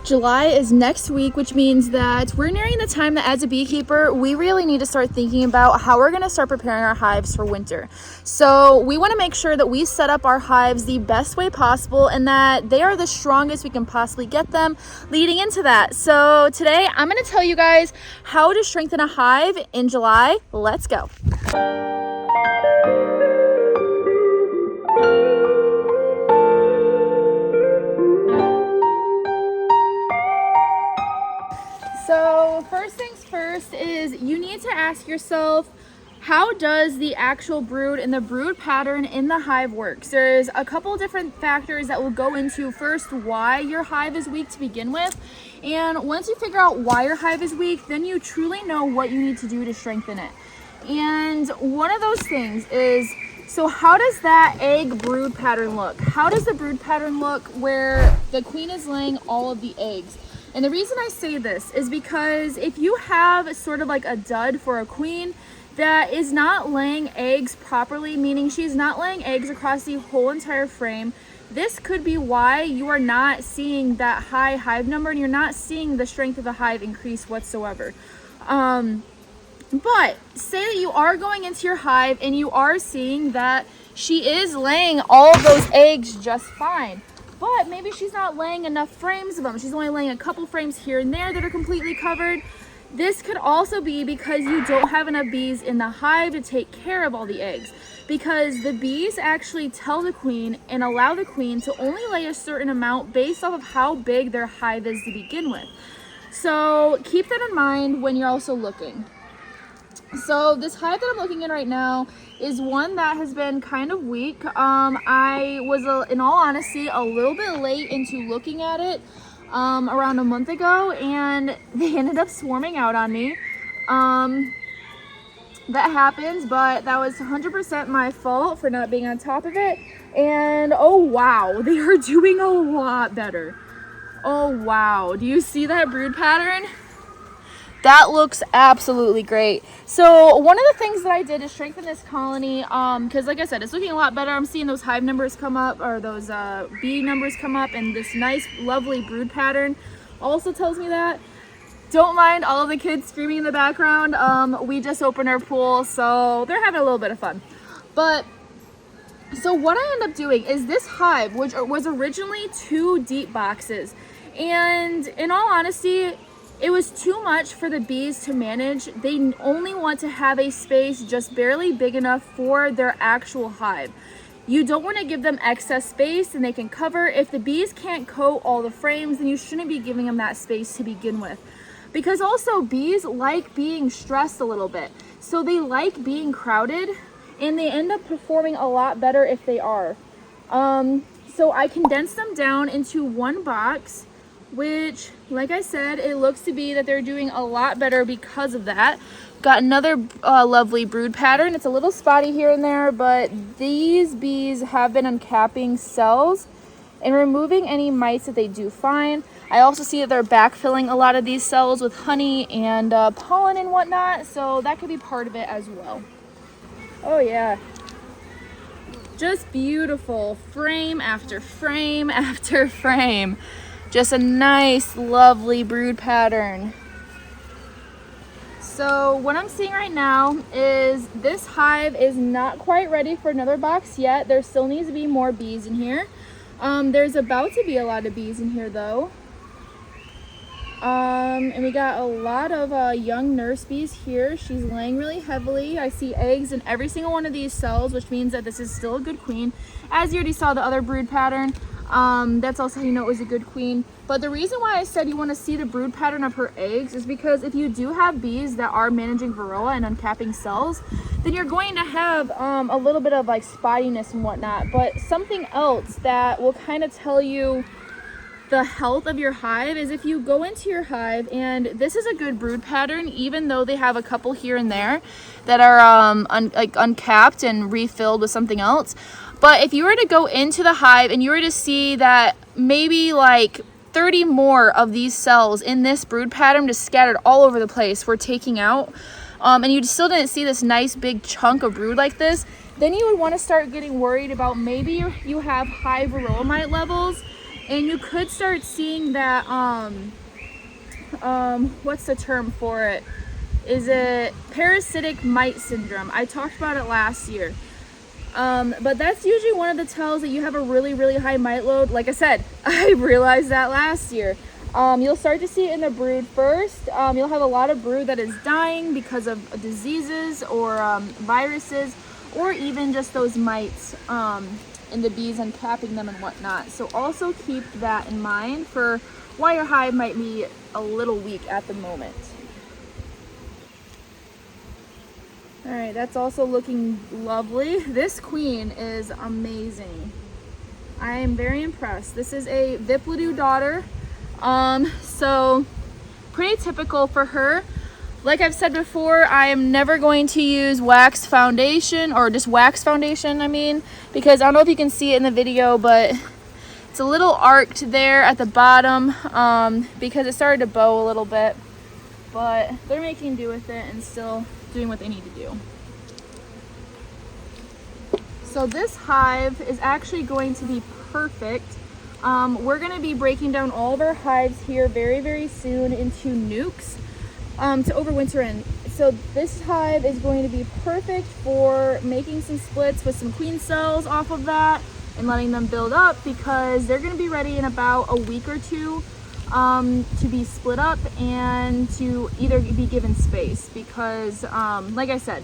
July is next week, which means that we're nearing the time that as a beekeeper, we really need to start thinking about how we're going to start preparing our hives for winter. So we want to make sure that we set up our hives the best way possible and that they are the strongest we can possibly get them leading into that. So today I'm going to tell you guys how to strengthen a hive in July. Let's go. So first things first is you need to ask yourself, how does the actual brood and the brood pattern in the hive work? There's a couple different factors that will go into first why your hive is weak to begin with. And once you figure out why your hive is weak, then you truly know what you need to do to strengthen it. And one of those things is, so how does that egg brood pattern look? How does the brood pattern look where the queen is laying all of the eggs? And the reason I say this is because if you have sort of like a dud for a queen that is not laying eggs properly, meaning she's not laying eggs across the whole entire frame, this could be why you are not seeing that high hive number and you're not seeing the strength of the hive increase whatsoever. But say that you are going into your hive and you are seeing that she is laying all of those eggs just fine. But maybe she's not laying enough frames of them. She's only laying a couple frames here and there that are completely covered. This could also be because you don't have enough bees in the hive to take care of all the eggs. Because the bees actually tell the queen and allow the queen to only lay a certain amount based off of how big their hive is to begin with. So keep that in mind when you're also looking. So this hive that I'm looking in right now is one that has been kind of weak. I was, in all honesty, a little bit late into looking at it around a month ago, and they ended up swarming out on me. That happens, but that was 100% my fault for not being on top of it. And oh wow, they are doing a lot better. Oh wow, do you see that brood pattern? That looks absolutely great. So one of the things that I did to strengthen this colony, because like I said, it's looking a lot better. I'm seeing those hive numbers come up, or those bee numbers come up, and this nice, lovely brood pattern also tells me that. Don't mind all of the kids screaming in the background. We just opened our pool, so they're having a little bit of fun. But so what I end up doing is this hive, which was originally 2 deep boxes, and in all honesty, it was too much for the bees to manage. They only want to have a space just barely big enough for their actual hive. You don't want to give them excess space and they can cover. If the bees can't coat all the frames, then you shouldn't be giving them that space to begin with. Because also bees like being stressed a little bit. So they like being crowded and they end up performing a lot better if they are. So I condensed them down into one box, which, like I said, it looks to be that they're doing a lot better because of that. Got another lovely brood pattern. It's a little spotty here and there, but these bees have been uncapping cells and removing any mites that they do find. I also see that they're backfilling a lot of these cells with honey and pollen and whatnot, so that could be part of it as well. Oh yeah. Just beautiful, frame after frame after frame. Just a nice, lovely brood pattern. So what I'm seeing right now is this hive is not quite ready for another box yet. There still needs to be more bees in here. There's about to be a lot of bees in here though. And we got a lot of young nurse bees here. She's laying really heavily. I see eggs in every single one of these cells, which means that this is still a good queen. As you already saw the other brood pattern, that's also how you know it was a good queen. But the reason why I said you want to see the brood pattern of her eggs is because if you do have bees that are managing varroa and uncapping cells, then you're going to have a little bit of like spottiness and whatnot. But something else that will kind of tell you the health of your hive is if you go into your hive and this is a good brood pattern, even though they have a couple here and there that are uncapped and refilled with something else. But if you were to go into the hive and you were to see that maybe like 30 more of these cells in this brood pattern just scattered all over the place were taking out, and you still didn't see this nice big chunk of brood like this, then you would want to start getting worried about maybe you have high varroa mite levels And you could start seeing that, what's the term for it? Is it parasitic mite syndrome? I talked about it last year. But that's usually one of the tells that you have a really, really high mite load. Like I said, I realized that last year. You'll start to see it in the brood first. You'll have a lot of brood that is dying because of diseases or viruses, or even just those mites in the bees and capping them and whatnot. So also keep that in mind for why your hive might be a little weak at the moment. All right, that's also looking lovely. This queen is amazing. I am very impressed. This is a Vipledu daughter. So pretty typical for her. Like I've said before, I am never going to use wax foundation, or just wax foundation, I mean, because I don't know if you can see it in the video, but it's a little arced there at the bottom because it started to bow a little bit. But they're making do with it and still doing what they need to do. So this hive is actually going to be perfect. We're going to be breaking down all of our hives here very, very soon into nukes to overwinter in. So this hive is going to be perfect for making some splits with some queen cells off of that and letting them build up, because they're going to be ready in about a week or two to be split up and to either be given space, because like I said,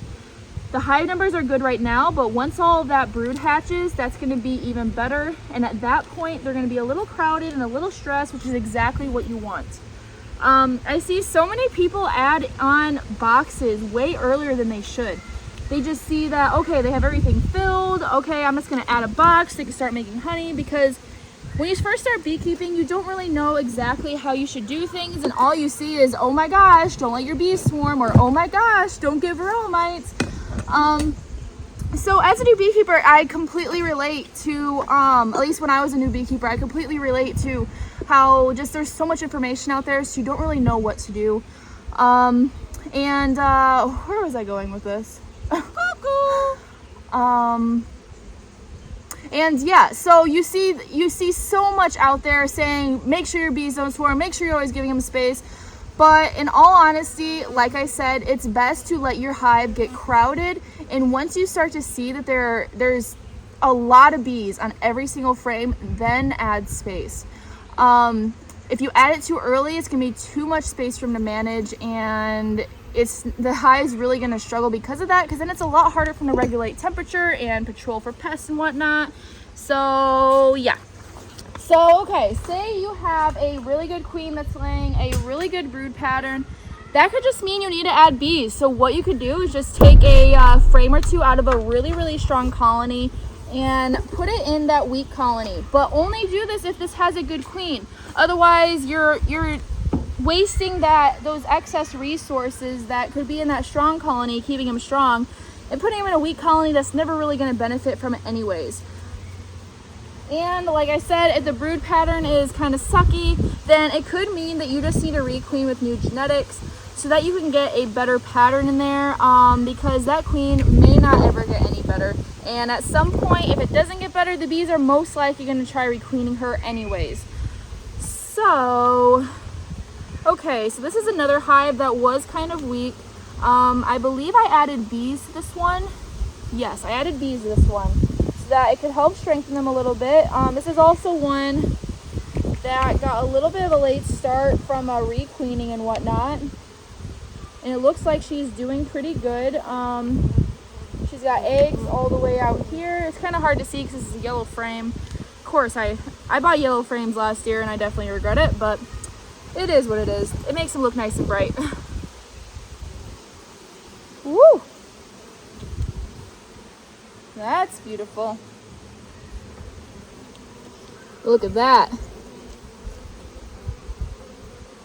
the hive numbers are good right now, but once all of that brood hatches, that's going to be even better. And at that point, they're going to be a little crowded and a little stressed, which is exactly what you want. I see so many people add on boxes way earlier than they should. They just see that, okay, they have everything filled. Okay, I'm just going to add a box. They can start making honey, because when you first start beekeeping, you don't really know exactly how you should do things, and all you see is, oh my gosh, don't let your bees swarm, or oh my gosh, don't give varroa mites. So as a new beekeeper, I completely relate to, at least when I was a new beekeeper, I completely relate to how just there's so much information out there, so you don't really know what to do. Where was I going with this? And yeah, so you see so much out there saying, make sure your bees don't swarm, make sure you're always giving them space. But in all honesty, like I said, it's best to let your hive get crowded. And once you start to see that there's a lot of bees on every single frame, then add space. If you add it too early, it's gonna be too much space for them to manage, and the hive's really gonna struggle because of that, because then it's a lot harder for them to regulate temperature and patrol for pests and whatnot. So yeah. So, okay, say you have a really good queen that's laying a really good brood pattern. That could just mean you need to add bees. So what you could do is just take a frame or two out of a really, really strong colony and put it in that weak colony. But only do this if this has a good queen. Otherwise, you're wasting those excess resources that could be in that strong colony, keeping them strong, and putting them in a weak colony that's never really going to benefit from it anyways. And like I said, if the brood pattern is kind of sucky, then it could mean that you just need to requeen with new genetics so that you can get a better pattern in there, because that queen may not ever get any better. And at some point, if it doesn't get better, the bees are most likely going to try requeening her anyways. So, okay, so this is another hive that was kind of weak. I believe I added bees to this one. Yes, I added bees to this one, that it could help strengthen them a little bit. This is also one that got a little bit of a late start from requeening and whatnot, and it looks like she's doing pretty good. She's got eggs all the way out here. It's kind of hard to see because it's a yellow frame. Of course, I bought yellow frames last year and I definitely regret it, but it is what it is. It makes them look nice and bright. Woo! That's beautiful. Look at that.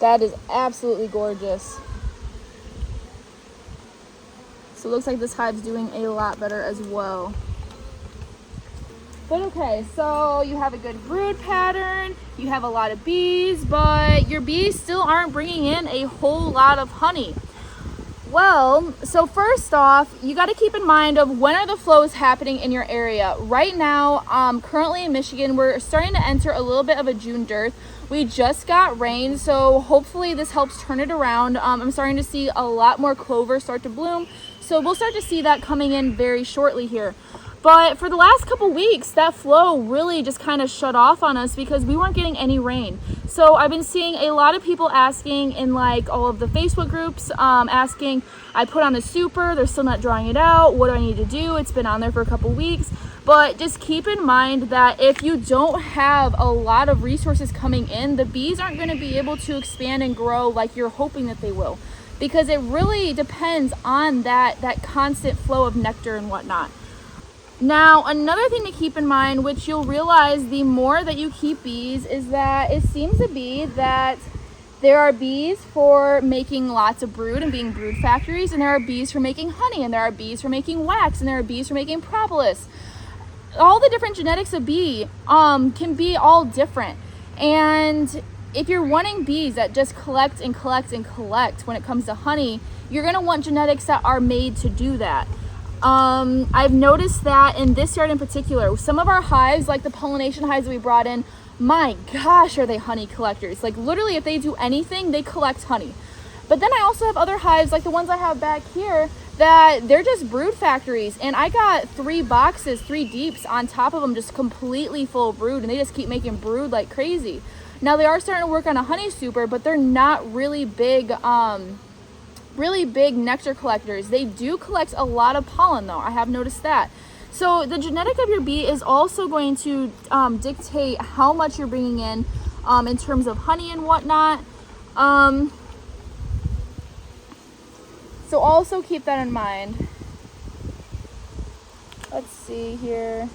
That is absolutely gorgeous. So it looks like this hive's doing a lot better as well. But okay, so you have a good brood pattern, you have a lot of bees, but your bees still aren't bringing in a whole lot of honey. Well, so first off, you got to keep in mind of when are the flows happening in your area. Right now, currently in Michigan, we're starting to enter a little bit of a June dearth. We just got rain, so hopefully this helps turn it around. I'm starting to see a lot more clover start to bloom, so we'll start to see that coming in very shortly here. But for the last couple weeks, that flow really just kind of shut off on us because we weren't getting any rain. So I've been seeing a lot of people asking in like all of the Facebook groups, asking, I put on the super, they're still not drawing it out. What do I need to do? It's been on there for a couple weeks. But just keep in mind that if you don't have a lot of resources coming in, the bees aren't going to be able to expand and grow like you're hoping that they will. Because it really depends on that constant flow of nectar and whatnot. Now, another thing to keep in mind, which you'll realize the more that you keep bees, is that it seems to be that there are bees for making lots of brood and being brood factories, and there are bees for making honey, and there are bees for making wax, and there are bees for making propolis. All the different genetics of bee can be all different. And if you're wanting bees that just collect and collect and collect when it comes to honey, you're going to want genetics that are made to do that. I've noticed that in this yard in particular, some of our hives, like the pollination hives that we brought in, my gosh, are they honey collectors. Like literally if they do anything, they collect honey. But then I also have other hives like the ones I have back here that they're just brood factories. And I got 3 boxes, 3 deeps on top of them, just completely full of brood, and they just keep making brood like crazy. Now they are starting to work on a honey super, but they're not really big nectar collectors. They do collect a lot of pollen though. I have noticed that. So the genetic of your bee is also going to dictate how much you're bringing in terms of honey and whatnot. So also keep that in mind. Let's see here.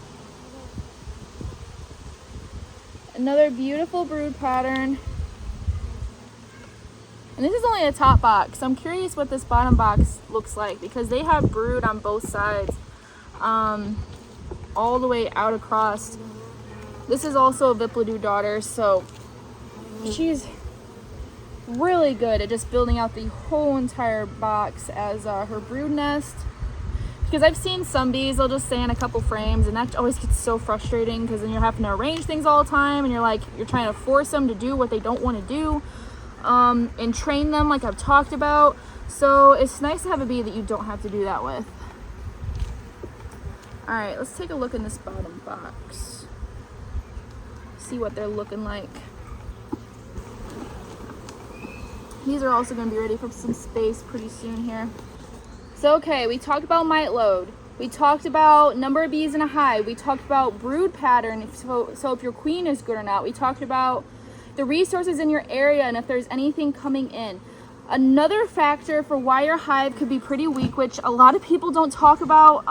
Another beautiful brood pattern. And this is only a top box. I'm curious what this bottom box looks like because they have brood on both sides, all the way out across. This is also a Viplodu daughter, so she's really good at just building out the whole entire box as her brood nest. Because I've seen some bees, they'll just stay in a couple frames, and that always gets so frustrating because then you're having to arrange things all the time, and you're trying to force them to do what they don't want to do. And train them like I've talked about. So it's nice to have a bee that you don't have to do that with. Alright, let's take a look in this bottom box. See what they're looking like. These are also going to be ready for some space pretty soon here. So okay, we talked about mite load. We talked about number of bees in a hive. We talked about brood pattern, so if your queen is good or not. We talked about the resources in your area and if there's anything coming in. Another factor for why your hive could be pretty weak, which a lot of people don't talk about,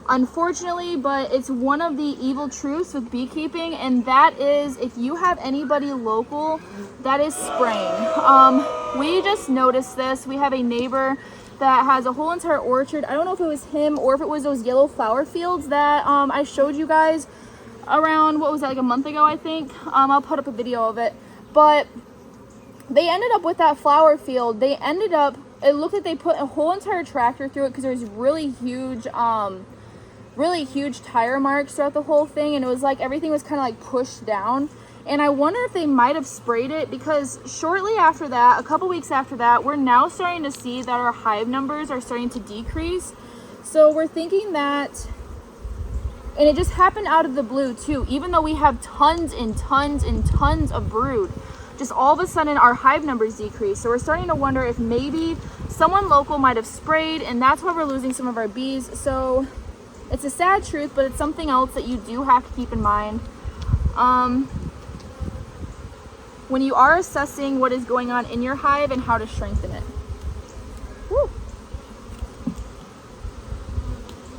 unfortunately, but it's one of the evil truths with beekeeping, and that is if you have anybody local that is spraying. We just noticed this. We have a neighbor that has a whole entire orchard. I don't know if it was him or if it was those yellow flower fields that I showed you guys around, what was that, like a month ago, I think. I'll put up a video of it. But they ended up with that flower field. It looked like they put a whole entire tractor through it because there's really huge tire marks throughout the whole thing, and it was like everything was kind of like pushed down. And I wonder if they might have sprayed it, because shortly after that, a couple weeks after that, we're now starting to see that our hive numbers are starting to decrease. So we're thinking that, and it just happened out of the blue too, even though we have tons and tons and tons of brood, just all of a sudden our hive numbers decrease. So we're starting to wonder if maybe someone local might have sprayed, and that's why we're losing some of our bees. So it's a sad truth, but it's something else that you do have to keep in mind when you are assessing what is going on in your hive and how to strengthen it. Woo.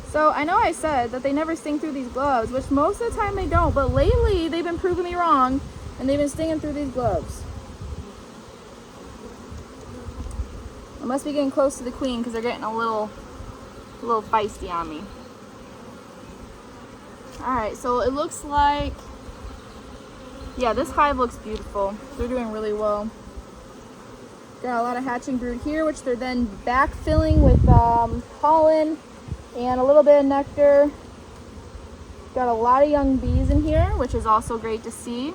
So I know I said that they never sting through these gloves, which most of the time they don't, but lately they've been proving me wrong, and they've been stinging through these gloves. I must be getting close to the queen because they're getting a little feisty on me. Alright, so it looks like, yeah, this hive looks beautiful. They're doing really well. Got a lot of hatching brood here, which they're then backfilling with pollen and a little bit of nectar. Got a lot of young bees in here, which is also great to see.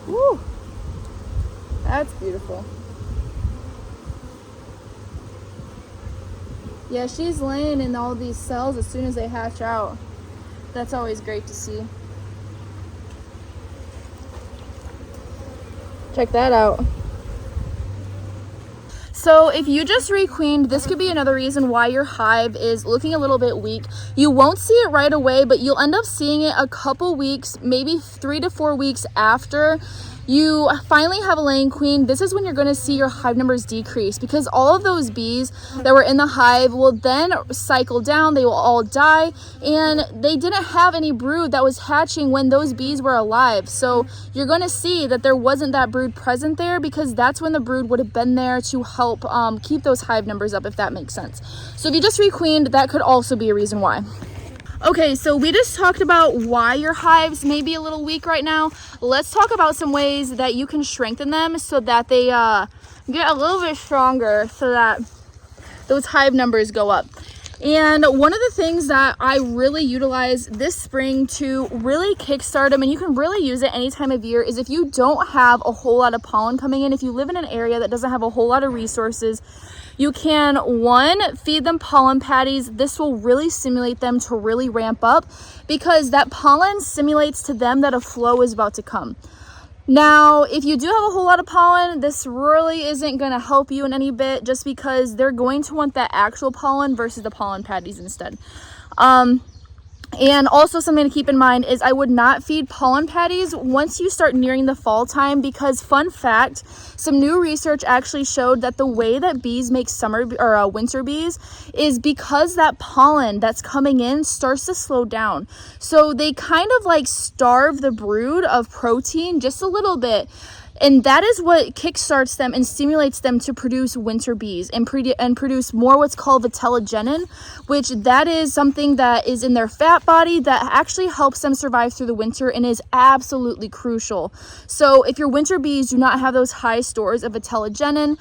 Woo! That's beautiful. Yeah, she's laying in all these cells as soon as they hatch out. That's always great to see. Check that out. So if you just requeened, this could be another reason why your hive is looking a little bit weak. You won't see it right away, but you'll end up seeing it a couple weeks, maybe 3 to 4 weeks after you finally have a laying queen. This is when you're going to see your hive numbers decrease, because all of those bees that were in the hive will then cycle down. They will all die, and they didn't have any brood that was hatching when those bees were alive. So you're going to see that there wasn't that brood present there, because that's when the brood would have been there to help keep those hive numbers up, if that makes sense. So if you just requeened, that could also be a reason why. Okay, so we just talked about why your hives may be a little weak right now. Let's talk about some ways that you can strengthen them so that they get a little bit stronger, so that those hive numbers go up. And one of the things that I really utilize this spring to really kickstart them, and you can really use it any time of year, is if you don't have a whole lot of pollen coming in, if you live in an area that doesn't have a whole lot of resources, you can, one, feed them pollen patties. This will really stimulate them to really ramp up, because that pollen simulates to them that a flow is about to come. Now, if you do have a whole lot of pollen, this really isn't going to help you in any bit, just because they're going to want that actual pollen versus the pollen patties instead. And also something to keep in mind is I would not feed pollen patties once you start nearing the fall time, because fun fact, some new research actually showed that the way that bees make winter bees is because that pollen that's coming in starts to slow down. So they kind of like starve the brood of protein just a little bit. And that is what kickstarts them and stimulates them to produce winter bees and produce more what's called vitellogenin, which that is something that is in their fat body that actually helps them survive through the winter and is absolutely crucial. So if your winter bees do not have those high stores of vitellogenin,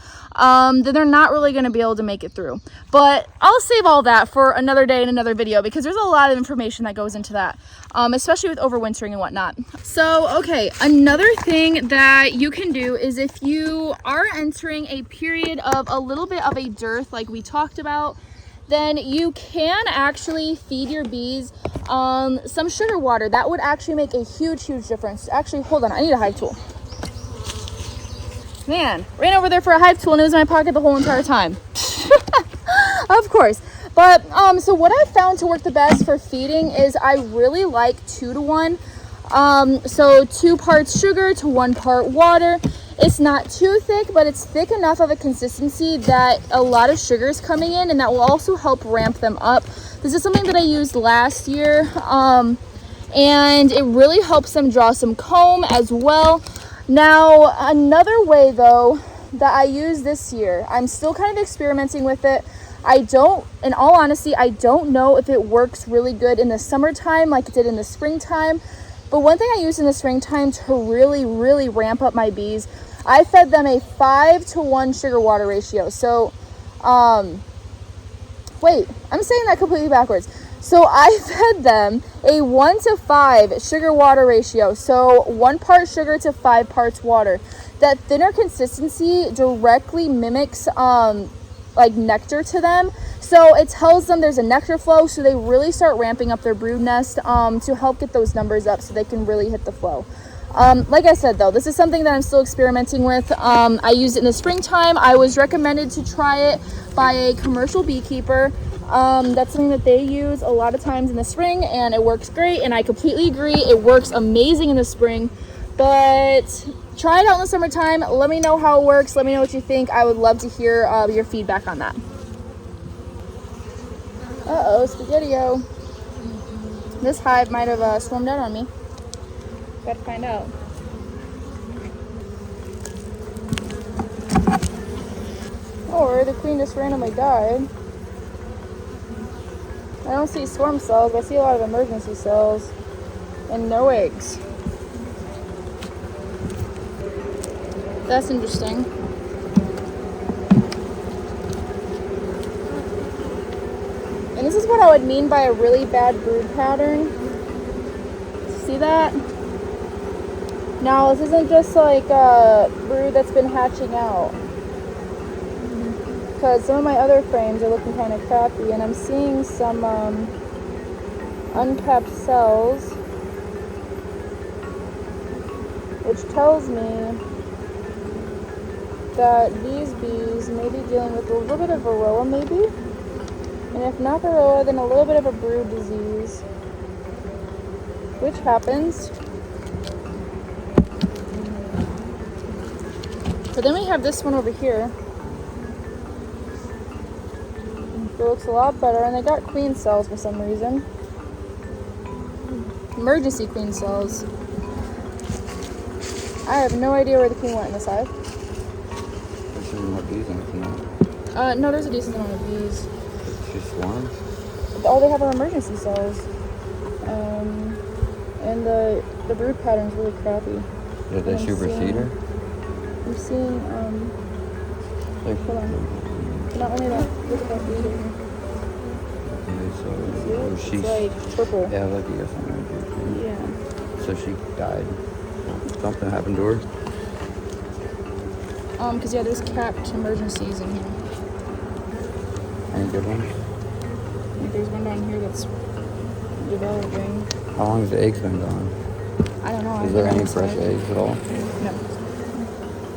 then they're not really going to be able to make it through. But I'll save all that for another day in another video, because there's a lot of information that goes into that, especially with overwintering and whatnot. So, okay, another thing that you can do is if you are entering a period of a little bit of a dearth like we talked about, then you can actually feed your bees some sugar water. That would actually make a huge difference. Actually, hold on, I need a hive tool. Man, ran over there for a hive tool and it was in my pocket the whole entire time. Of course. But so what I've found to work the best for feeding is I really like 2 to 1. So 2 parts sugar to 1 part water. It's not too thick, but it's thick enough of a consistency that a lot of sugar is coming in, and that will also help ramp them up. This is something that I used last year, and it really helps them draw some comb as well. Now, another way though that I use this year, I'm still kind of experimenting with it. In all honesty, I don't know if it works really good in the summertime like it did in the springtime. But one thing I use in the springtime to really ramp up my bees, I fed them a 5 to 1 sugar water ratio. So, wait, I'm saying that completely backwards. So I fed them a 1 to 5 sugar water ratio. So 1 part sugar to 5 parts water. That thinner consistency directly mimics like nectar to them. So it tells them there's a nectar flow, so they really start ramping up their brood nest to help get those numbers up so they can really hit the flow. Like I said though, this is something that I'm still experimenting with. I used it in the springtime. I was recommended to try it by a commercial beekeeper. That's something that they use a lot of times in the spring, and it works great, and I completely agree. It works amazing in the spring, but try it out in the summertime. Let me know how it works. Let me know what you think. I would love to hear your feedback on that. Uh-oh, Spaghetti-O. This hive might have swarmed out on me. Gotta find out. Or the queen just randomly died. I don't see swarm cells, but I see a lot of emergency cells. And no eggs. That's interesting. And this is what I would mean by a really bad brood pattern. See that? Now, this isn't just like a brood that's been hatching out. Because some of my other frames are looking kind of crappy, and I'm seeing some uncapped cells, which tells me that these bees may be dealing with a little bit of varroa, maybe? And if not varroa, then a little bit of a brood disease, which happens. But then we have this one over here. It looks a lot better, and they got queen cells for some reason. Emergency queen cells. I have no idea where the queen went in this hive. There's some more bees in it tonight. No, there's a decent amount of bees. She swarms? All they have are emergency cells. And the brood pattern's really crappy. Did they supersede her? I'm seeing, hold on. Not only that, look at that bee here. Okay, so she's like purple. Yeah, like you got something. Yeah. So she died. Something happened to her. Because yeah, there's capped emergencies in here. Any good ones? I think there's one down here that's developing. How long has the eggs been gone? I don't know. Is there any fresh eggs at all? No.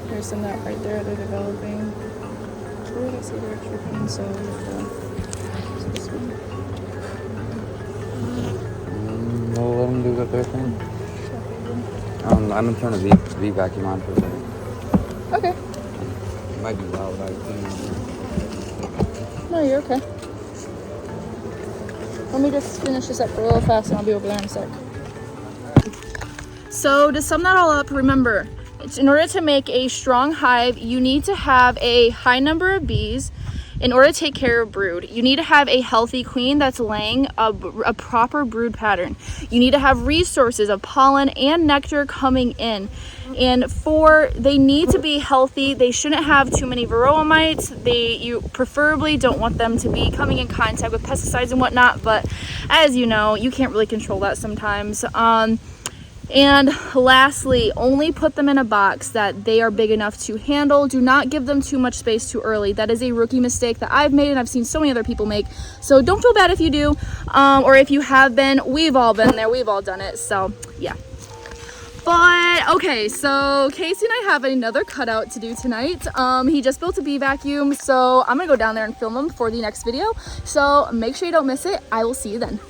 There's some that right there, they're developing. Where did I see the extra queen cells? So this one. We'll let them do what they're thing. I'm gonna turn the bee vacuum on for a second. Okay. It might be loud. No, you're okay. Let me just finish this up real fast and I'll be over there in a sec. So to sum that all up, remember, in order to make a strong hive, you need to have a high number of bees. In order to take care of brood, you need to have a healthy queen that's laying a proper brood pattern. You need to have resources of pollen and nectar coming in. And they need to be healthy. They shouldn't have too many varroa mites. You preferably don't want them to be coming in contact with pesticides and whatnot, but as you know, you can't really control that sometimes. And lastly, only put them in a box that they are big enough to handle. Do not give them too much space too early. That is a rookie mistake that I've made and I've seen so many other people make. So don't feel bad if you do, or if you have been. We've all been there. We've all done it. So yeah. But okay, so Casey and I have another cutout to do tonight. He just built a bee vacuum, so I'm gonna go down there and film him for the next video. So make sure you don't miss it. I will see you then.